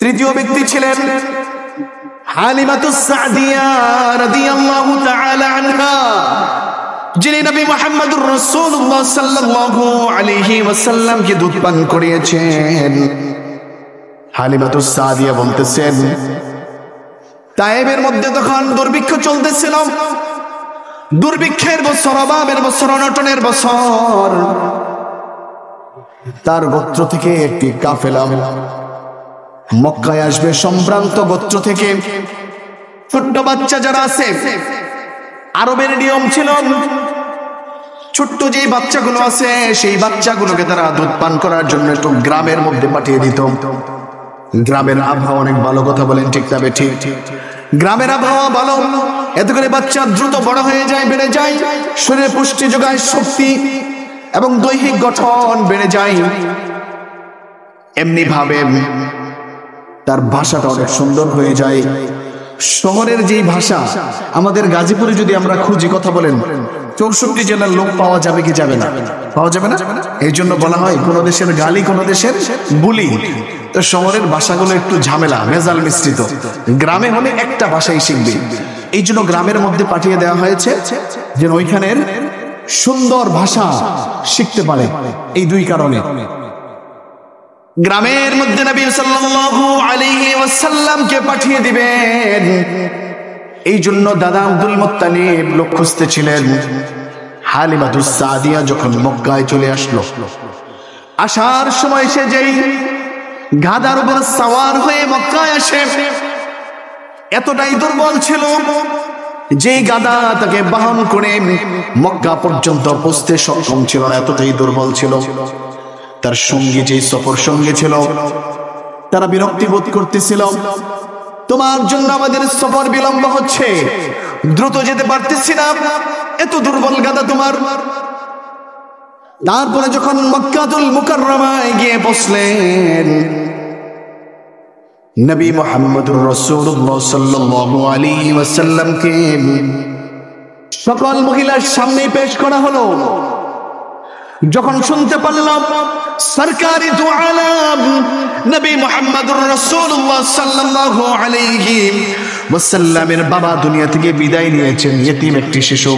তৃতীয় ব্যক্তি ছিলেন হালিমাতুস সাদিয়া রাদিয়াল্লাহু তাআলা আনহা, যিনি নবী মুহাম্মদুর রাসূলুল্লাহ সাল্লাল্লাহু আলাইহি ওয়াসাল্লামকে দুধ পান করিয়েছেন। হালিমাতুস সাদিয়া বলতেছেন, তায়েবের মধ্যে তখন দুর্ভিক্ষ চলতেছিল। দুর্ভিক্ষের বছর, অভাবের বছর, অনটনের বছর। তার গোত্র থেকে একটি কাফেলা মক্কায় আসবে, সম্ভ্রান্ত গোত্র থেকে। ছোট্ট বাচ্চা যারা আছে, আরবের নিয়ম ছিল ছোট্ট যে বাচ্চাগুলো আছে সেই বাচ্চাগুলোকে তারা দুধ পান করার জন্য একটু গ্রামের মধ্যে পাঠিয়ে দিত। গ্রামের আবহাওয়া অনেক ভালো, কথা বলেন ঠিক তবে ঠিক। গ্রামের আবহাওয়া ভালো, এতে করে বাচ্চা দ্রুত বড় হয়ে যায়, বেড়ে যায়, শরীরে পুষ্টি যোগায়, শক্তি এবং দৈহিক গঠন বেড়ে যায়। এমনি ভাবে তার ভাষাটা অনেক সুন্দর হয়ে যায়। শহরের যে ভাষা, আমাদের গাজীপুরে যদি আমরা খুঁজি, কথা বলেন 64 জেলার লোক পাওয়া যাবে কি যাবে না? পাওয়া যাবে না। এই জন্য বলা হয় কোন দেশের গালি কোন দেশের বুলি। তো শহরের ভাষাগুলো একটু ঝামেলা, মেজাল মিশ্রিত। গ্রামে হলে একটা ভাষাই শিখবে। এই জন্য গ্রামের মধ্যে পাঠিয়ে দেওয়া হয়েছে যেন ওইখানের সুন্দর ভাষা শিখতে পারে। এই দুই কারণে গ্রামের মধ্যে নবী সাল্লাল্লাহু আলাইহি ওয়াসাল্লামকে পাঠিয়ে দিবেন। এই জন্য দাদা আব্দুল মুত্তালিব লোক খুঁজতেছিলেন। হালিমাতুস সাদিয়া যখন মক্কায় চলে আসলো, আসার সময় সে যেই গাধার উপর সওয়ার হয়ে মক্কায় আসে, এতটাই দুর্বল ছিল যে গাধা তাকে বাহন করে মক্কা পর্যন্ত পৌঁছতে সক্ষম ছিল না, এতটাই দুর্বল ছিল। তার সঙ্গী যে সফর সঙ্গী ছিল তারা বিরক্তি বোধ করতেছিল, তোমার জন্য আমাদের সফর বিলম্ব হচ্ছে, দ্রুত যেতে পারতেছি না, এত দুর্বল গাধা তোমার। তারপরে যখন মক্কাতুল মুকাররমায় গিয়ে বসলেন, নবী মুহাম্মদুর রাসূলুল্লাহ সাল্লাল্লাহু আলাইহি ওয়াসাল্লামকে সকল মহিলার সামনে পেশ করা হলো। যখন শুনতে পারলাম সরকারি দু আলম নবী মুহাম্মদুর রাসূলুল্লাহ সাল্লাল্লাহু আলাইহি ওয়াসাল্লামের বাবা দুনিয়া থেকে বিদায় নিয়েছেন, ইতিম একটি শিশু।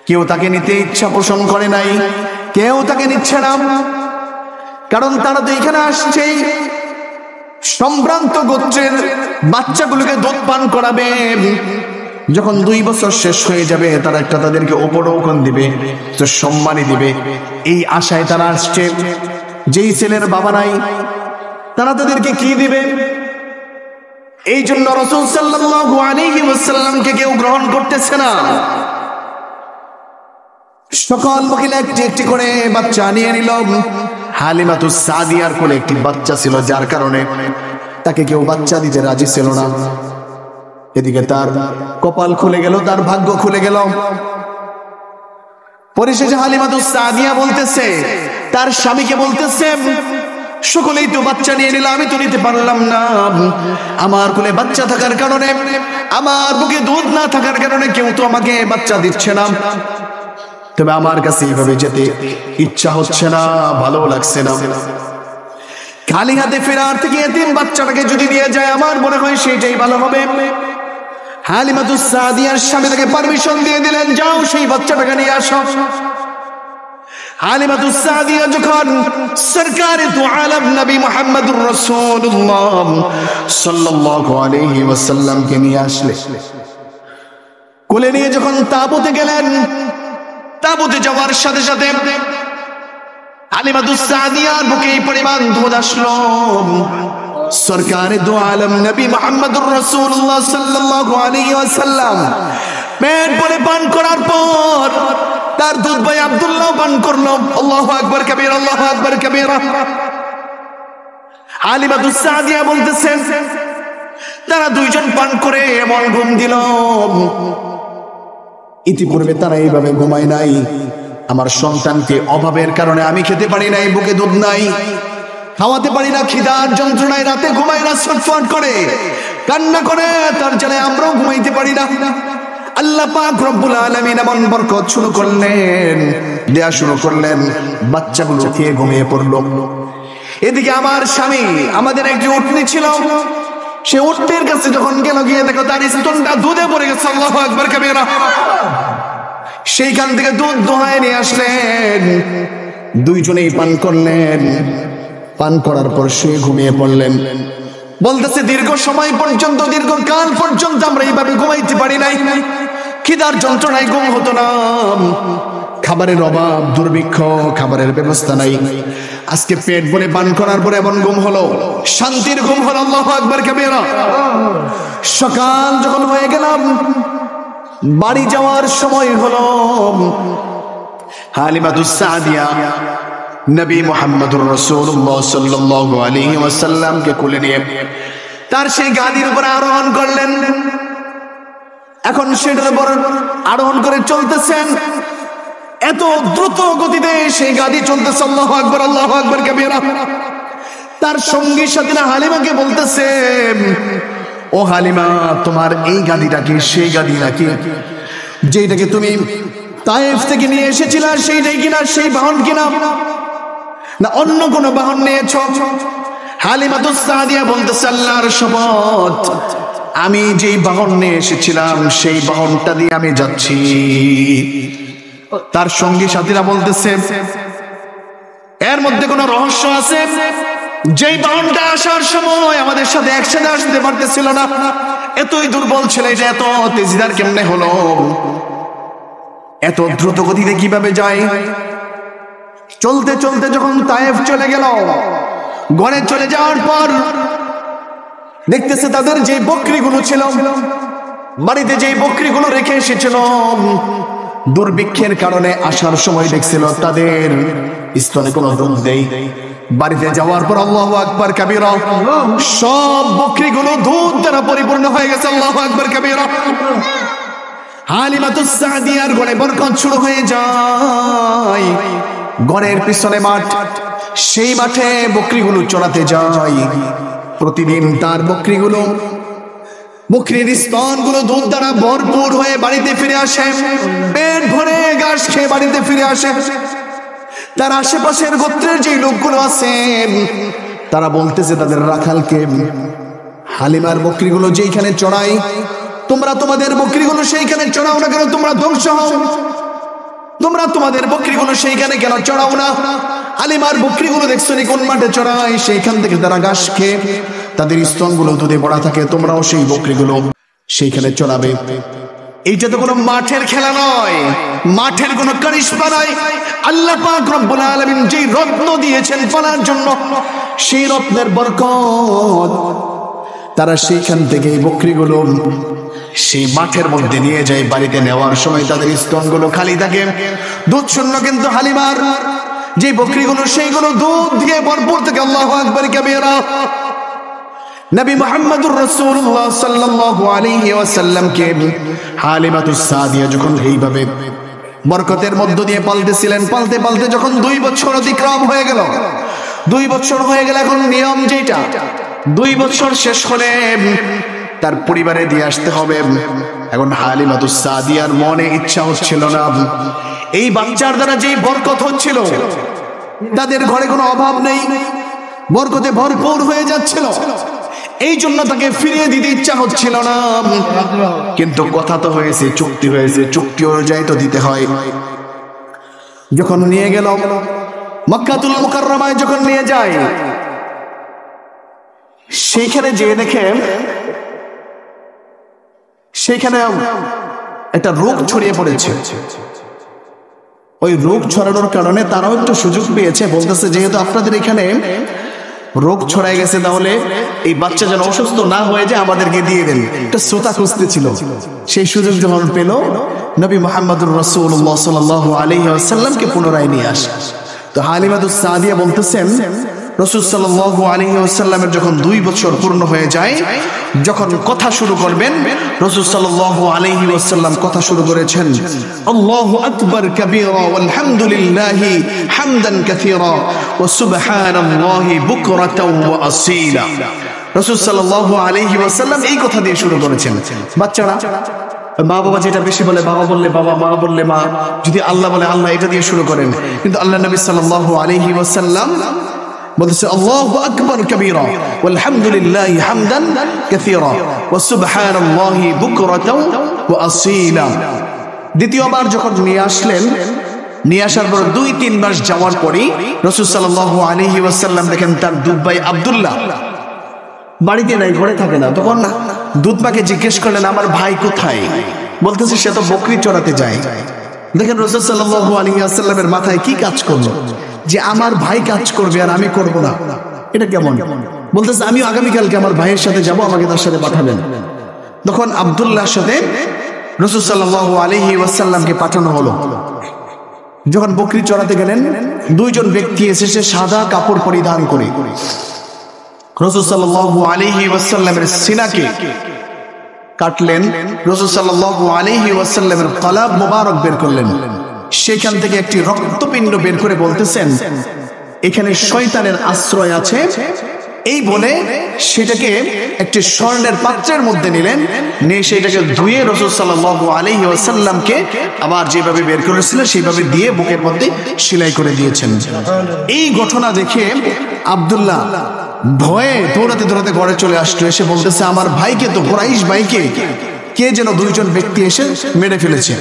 কেউ তাকে নিতে ইচ্ছা পোষণ করে নাই, কেউ তাকে নিচ্ছে না, কারণ তারা তো এখানে আসছে সম্ভ্রান্ত গোত্রের বাচ্চাগুলোকে দুধ পান করাবে। যখন 2 বছর শেষ হয়ে যাবে তারা একটা তাদেরকে উপঢৌকন দিবে, তো সম্মানই দিবে। এই আশায় তারা আসছে। যেই ছেলের বাবা নাই তারা তাদেরকে কি দিবে? এই জন্য রাসূল সাল্লাল্লাহু আলাইহি ওয়াসাল্লামকে কেউ গ্রহণ করতেছে না। সকল মহিলা একটি একটি করে বাচ্চা নিয়ে নিল। হালিমাতুস সাদিয়ার কোলে একটি বাচ্চা ছিল, যার কারণে তাকে কেউ বাচ্চা দিতে রাজি ছিল না। এদিকে তার কপাল খুলে গেল, তার ভাগ্য খুলে গেল। পরিশেষে হালিমাতুস সাদিয়া বলতেছে, তার স্বামীকে বলতেছে, সকলেই তো বাচ্চা নিয়ে নিল, আমি তো নিতে পারলাম না। আমার কোলে বাচ্চা থাকার কারণে, আমার বুকে দুধ না থাকার কারণে কেউ তো আমাকে বাচ্চা দিচ্ছে না। তবে আমার কাছে এইভাবে যেতে ইচ্ছা হচ্ছে না, ভালো লাগছে না। খালি হাতে ফেরার থেকে এতিম বাচ্চাটাকে যদি দিয়ে যায় আমার মনে হয় সেটাই ভালো হবে। হালিমাতুস সাদিয়ার স্বামী তাকে পারমিশন দিয়ে দিলেন, যাও সেই বাচ্চাটাকে নিয়ে আসো। হালিমাতুস সাদিয়া যখন সরকারে দু আলম নবী মুহাম্মদুর রাসূলুল্লাহ সাল্লাল্লাহু আলাইহি ওয়াসাল্লামকে নিয়ে আসলে, কোলে নিয়ে যখন তাঁবুতে গেলেন, তাঁবুতে যাওয়ার সাথে সাথে হালিমাতুস সাদিয়ার বুকে এই পরিমাণ দুধ আসলো। সরকারে দু আলম নবী মুহাম্মদুর রাসূলুল্লাহ সাল্লাল্লাহু আলাইহি ওয়াসাল্লাম পেট ভরে পান করার পর তার দুধ ভাই আব্দুল্লাহ পান করলো। আল্লাহু আকবার কাবীরা, আল্লাহু আকবার কাবীরা। হালিমাতুস সাদিয়া বলতেছেন, তারা দুইজন পান করে এমন ঘুম দিল, ইতিপূর্বে তারা এইভাবে ঘুমায় নাই। আমার সন্তানকে অভাবের কারণে আমি খেতে পারি নাই, বুকে দুধ নাই, খাওয়াতে পারি না, খিদার যন্ত্রণায় রাতে ঘুমায় না, ছটফট করে কান্না করে, তার জ্বালায় আমরাও ঘুমাইতে পারি না। আল্লাহ পাক রব্বুল আলামিন এমন বরকত শুরু করলেন, দেয়া শুরু করলেন, বাচ্চাগুলো খেয়ে ঘুমিয়ে পড়লো। এদিকে আমার স্বামী, আমাদের একটি উটনি ছিল, সে উটনির কাছে যখন গেল, গিয়ে দেখো তার স্তনটা দুধে পড়ে গেছে। আল্লাহু আকবার কাবীরা। সেইখান থেকে দুধ দোহায় নিয়ে আসলেন, দুইজনেই পান করলেন। পান করার পর শুয়ে ঘুমিয়ে পড়লেন। বলতেছে দীর্ঘ সময় পর্যন্ত, দীর্ঘ কাল পর্যন্ত আমরা এইভাবে ঘুমাইতে পারি নাই। খিদার যন্ত্রণায় ঘুম হতো না, খাবারের অভাব, দুর্ভিক্ষ, খাবারের ব্যবস্থা নাই। আজকে পেট ভরে পান করার পরে এমন ঘুম হলো, শান্তির ঘুম হলো। আল্লাহু আকবার কাবীরা। সকাল যখন হয়ে গেলাম, বাড়ি যাওয়ার সময় হলো, হালিমাতুস সাদিয়া নবী মুহাম্মদুর রাসূলুল্লাহ সাল্লাল্লাহু আলাইহি ওয়াসাল্লামকে কোলে নিয়ে তার সেই গাদির উপর আরোহণ করলেন। এখন সেটার উপর আরোহণ করে চলতেছেন, এত দ্রুত গতিতে সেই গাদি চলতেছে। আল্লাহু আকবার, আল্লাহু আকবার কাবীরা। তার সঙ্গী সাথীরা হালিমাকে বলতেছে, ও হালিমা, তোমার এই গাদিটা কি সেই গাদি নাকি যেটাকে তুমি তায়েফ থেকে নিয়ে এসেছিলা, সেইটাই কিনা, সেই বাহন কিনা, না অন্য কোনো বাহন নিয়েছো? হালিমাতুস সাদিয়া বলতেছে, আল্লাহর শপথ, আমি যেই বাহন নিয়ে এসেছিলাম সেই বাহনটা দিয়ে আমি যাচ্ছি। তার সঙ্গী সাথীরা বলতেছে, এর মধ্যে কোনো রহস্য আছে? যেই বাহনটা আসার সময় আমাদের সাথে একসাথে আসতে পারতেছিল না, এতই দুর্বল ছিল, এটা এত তেজিদার কেমনে হলো? এত দ্রুত গতিতে কিভাবে যায়? চলতে চলতে যখন তায়েফ চলে গেল, গড়ে চলে যাওয়ার পর দেখতেছে তাদের যে বকরিগুলো ছিল, বাড়িতে যে বকরিগুলো রেখে এসেছিল, দুর্ভিক্ষের কারণে আসার সময় দেখছিল তাদের স্তনে কোনো দুধ নেই। বাড়িতে যাওয়ার পর আল্লাহু আকবার কাবীরা, সব বকরিগুলো দুধ দ্বারা পরিপূর্ণ হয়ে গেছে। আল্লাহু আকবার কাবীরা। হালিমাতুস সাদিয়ার ঘরে বরকত শুরু হয়ে যায়। ঘরের পিছনে মাঠ, সেই মাঠে বকরিগুলো চড়াতে যায়। প্রতিদিন তার বকরির স্তনগুলো দুধ দ্বারা ভরপুর হয়ে বাড়িতে ফিরে আসে, পেট ভরে ঘাস খেয়ে বাড়িতে ফিরে আসে। তার আশেপাশের গোত্রের যে লোকগুলো আছে, তারা বলতেছে তাদের রাখালকে, হালিমার বকরিগুলো যেইখানে চড়াই, তোমরা তোমাদের বকরিগুলো সেইখানে চড়াও না কেন? তোমরা ধ্বংস হও, তোমরা তোমাদের বকরিগুলো সেইখানে কেন চড়াও না? হালিমার বকরিগুলো দেখছো নি কোন মাঠে চড়াই, সেইখান থেকে তারা ঘাস খেয়ে তাদের স্তনগুলো দুধে ভরা থাকে, তোমরাও সেই বকরিগুলো সেইখানে চড়াবে। এইটা তো কোনো মাঠের খেলা নয়, মাঠের কোনো কারিশমা নয়। আল্লাহ পাক রব্বুল আলামিন যেই রত্ন দিয়েছেন পালার জন্য, সেই রত্নের বরকত তারা সেইখান থেকে এই বকরিগুলো সেই মাঠের মধ্যে নিয়ে যায়। বাড়িতে নেওয়ার সময় তাদের স্তনগুলো খালি থাকে, দুধ শূন্য, কিন্তু হালিমার যে বকরিগুলো সেইগুলো দুধ দিয়ে ভরপুর থাকে। আল্লাহু আকবার কাবীরা। নবী মুহাম্মদুর রাসূলুল্লাহ সাল্লাল্লাহু আলাইহি ওয়াসাল্লামকে হালিমাতুস সাদিয়া যখন এইভাবে বরকতের মধ্য দিয়ে পালতেছিলেন, পালতে পালতে যখন 2 বছর অতিক্রম হয়ে গেল, 2 বছর হয়ে গেল, এখন নিয়ম যেটা 2 বছর শেষ হলে তার পরিবারে দিয়ে আসতে হবে। এখন হালিমাতুস সাদিয়ার মনে ইচ্ছা হচ্ছিল না, এই বাচ্চার দ্বারা যেই বরকত হচ্ছিল, তাদের ঘরে কোনো অভাব নেই, বরকতে ভরপুর হয়ে যাচ্ছিল, এই জন্য তাকে ফিরিয়ে দিতে ইচ্ছা হচ্ছিল না। কিন্তু কথা তো হয়েছে, চুক্তি হয়েছে, চুক্তি অনুযায়ী তো দিতে হয়। যখন নিয়ে গেল মক্কাতুল মুকাররমায়, যখন নিয়ে যায়, সেইখানে যে দেখে সেইখানে একটা রোগ ছড়িয়ে পড়েছে। ওই রোগ ছড়ানোর কারণে তারাও একটু সুযোগ পেয়েছে, বলতেছে যেহেতু আপনাদের এখানে রোগ ছড়ায় গেছে, তাহলে এই বাচ্চা যেন অসুস্থ না হয়ে যায়, আমাদেরকে দিয়ে দেন। একটা শ্রোতা খুঁজতে ছিল, সেই সুযোগ যখন পেল, নবী মুহাম্মদুর রাসূলুল্লাহ সাল্লাল্লাহু আলাইহি ওয়াসাল্লামকে পুনরায় নিয়ে আসে। তো হালিমাতুস সাদিয়া বলতেছেন, রাসূল সাল্লাল্লাহু আলাইহি ওয়াসাল্লামের যখন 2 বছর পূর্ণ হয়ে যায়, যখন কথা শুরু করবেন, রাসূল সাল্লাল্লাহু আলাইহি ওয়াসাল্লাম কথা শুরু করেছেন, আল্লাহু আকবার কাবীরা ওয়ালহামদুলিল্লাহি হামদান কাসীরা ওয়া সুবহানাল্লাহি বুকরাতাও ওয়া আসীলা। রাসূল সাল্লাল্লাহু আলাইহি ওয়াসাল্লাম এই কথা দিয়ে শুরু করেছেন। বাচ্চারা মা বাবা যেটা বেশি বলে, বাবা বললে বাবা, মা বললে মা, যদি আল্লাহ বলে আল্লাহ, এটা দিয়ে শুরু করেন। কিন্তু আল্লাহ নবী সাল্লাল্লাহু আলাইহি ওয়াসাল্লাম বলতেছে আল্লাহু আকবার কাবীরা ওয়ালহামদুলিল্লাহি হামদান কাসীরা ওয়া সুবহানাল্লাহি বুকরাতাও ওয়া আসীলা। দ্বিতীয়বার যখন নিয়ে আসলেন, নিয়ে আসার পর 2-3 মাস যাওয়ার পরে রাসূল সাল্লাল্লাহু আলাইহি ওয়াসাল্লাম দেখেন তার দুধ ভাই আব্দুল্লাহ বাড়িতে নাই, ঘরে থাকে না। তখন দুধ পাকে জিজ্ঞেস করলেন আমার ভাই কোথায়? বলতেছে সে তো বকরি চড়াতে যায়। দেখেন রাসূল সাল্লাল্লাহু আলাইহি ওয়াসাল্লামের মাথায় কি কাজ করলো যে আমার ভাই কাজ করবে আর আমি করব না, এটা কেমন? বলতেছে আমি আগামীকালকে আমার ভাইয়ের সাথে যাব, আমাকে তার সাথে পাঠাবেন। তখন আব্দুল্লাহর সাথে রাসূল সাল্লাল্লাহু আলাইহি ওয়াসাল্লামকে পাঠানো হলো। যখন বকরি চড়াতে গেলেন, 2 জন ব্যক্তি এসেছে সাদা কাপড় পরিধান করে রাসূল সাল্লাল্লাহু আলাইহি ওয়াসাল্লামের সিনাকে কাটলেন। রাসূল সাল্লাল্লাহু আলাইহি ওয়াসাল্লামের কলাব মোবারক বের করলেন, সেখান থেকে একটি রক্তপিণ্ড বের করে বলতেছেন এখানে শয়তানের আশ্রয় আছে। এই বলে সেটাকে একটি স্বর্ণের পাত্রের মধ্যে নিলেন, নিয়ে সেটাকে ধুয়ে রাসূল সাল্লাল্লাহু আলাইহি ওয়াসাল্লামকে আবার যেভাবে বের করেছিলেন সেইভাবে দিয়ে বুকের মধ্যে সেলাই করে দিয়েছেন। এই ঘটনা দেখে আব্দুল্লাহ ভয়ে দৌড়াতে দৌড়াতে ঘরে চলে আসলো। এসে বলতেছে আমার ভাইকে তো, কুরাইশ ভাইকে কে যেন 2 জন ব্যক্তি এসে মেরে ফেলেছে।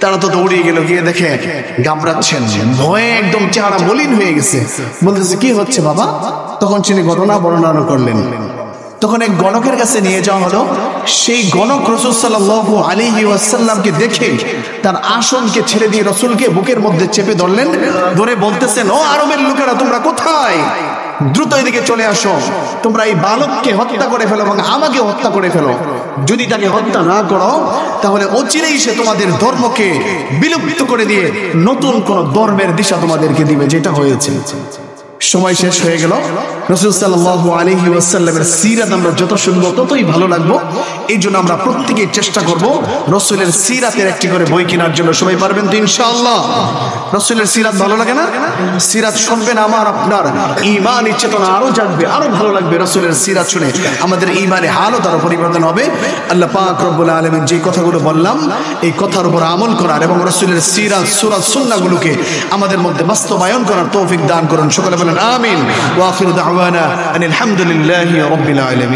তারা তো দৌড়িয়ে গেল, গিয়ে দেখে ঘাবড়াচ্ছেন, ভয়ে একদম চেহারা মলিন হয়ে গেছে। বলতেছে কি হচ্ছে বাবা? তখন তিনি ঘটনা বর্ণনা করলেন। তখন এক গণকের কাছে নিয়ে যাওয়া হলো। সেই গণক রাসূল সাল্লাল্লাহু আলাইহি ওয়াসাল্লামকে দেখে তার আসনকে ছেড়ে দিয়ে রাসূলকে বুকের মধ্যে চেপে ধরলেন, ধরে বলতেছেন ও আরবের লোকেরা তোমরা কোথায়? দ্রুত এদিকে চলে আসো, তোমরা এই বালককে হত্যা করে ফেলো এবং আমাকে হত্যা করে ফেলো। যদি তাকে হত্যা না করো তাহলে অচিরেই সে তোমাদের ধর্মকে বিলুপ্ত করে দিয়ে নতুন কোন ধর্মের দিশা তোমাদেরকে দিবে, যেটা হয়েছে। সময় শেষ হয়ে গেল। রাসূল সাল্লাল্লাহু আলাইহি ওয়াসাল্লামের সিরাত আমরা যত শুনবো ততই ভালো লাগবে। এই জন্য আমরা প্রত্যেকেই চেষ্টা করব রাসূলের সিরাতের একটি করে বই কেনার জন্য। সবাই পারবেন তো ইনশাআল্লাহ? রাসূলের সিরাত ভালো লাগে না? সিরাত শুনবেন, আমার আপনার ঈমানি চেতনা আরো জাগবে, আরো ভালো লাগবে। রাসূলের সিরাত শুনে আমাদের ঈমানে হালত আরো পরিবর্তন হবে। আল্লাহ পাক রব্বুল আলামিন যে কথাগুলো বললাম এই কথার উপর আমল করার এবং রাসূলের সিরাত সূরা সুন্নাহগুলোকে আমাদের মধ্যে বাস্তবায়ন করার তৌফিক দান করুন। সকলে বলেন আমিন। ওয়া আখিরু দাওয়ানা আনিল হামদুলিল্লাহি রাব্বিল আলামিন।